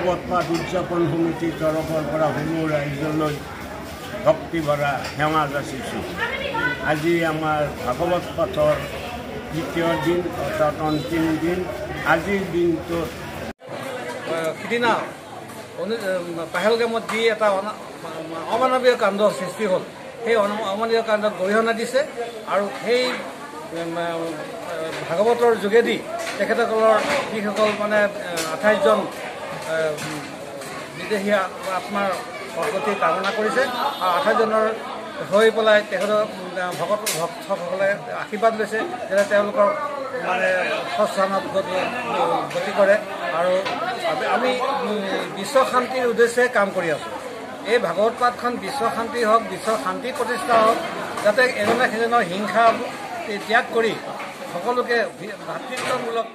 ভাগৱত পাঠ উদযাপন সমিতিৰ তৰফৰ পৰা সমূহ ৰাইজলৈ ভক্তি ভৰা সেৱা যাচিছোঁ। আজি আমাৰ ভাগৱত পাঠৰ দ্বিতীয় দিন অৰ্থাৎ অন্তিম দিন। আজিৰ দিনটোত সিদিনা পাহেলগামত যি এটা অমানৱীয় কাণ্ড সৃষ্টি হ'ল, সেই অমানৱীয় কাণ্ডত গৰিহণা দিছে আৰু সেই ভাগৱতৰ যোগেদি তেখেতসকলৰ যিসকল 28জন বিদেশী আত্মাৰ সদ্গতি কামনা কৰিছে আৰু 28জনৰ হৈ পেলাই তেখেতৰ ভক্তসকলে আশীৰ্বাদ লৈছে যাতে তেওঁলোকৰ সস্থানত গতি কৰে। আৰু আমি বিশ্ব শান্তিৰ উদ্দেশ্যে কাম কৰি আছোঁ। এই ভাগৱত পাঠখন বিশ্ব শান্তি হওক, বিশ্ব শান্তি প্ৰতিষ্ঠা হওক, যাতে এজনে সিজনৰ হিংসা ত্যাগ কৰি সকলোকে ভাতৃত্বমূলক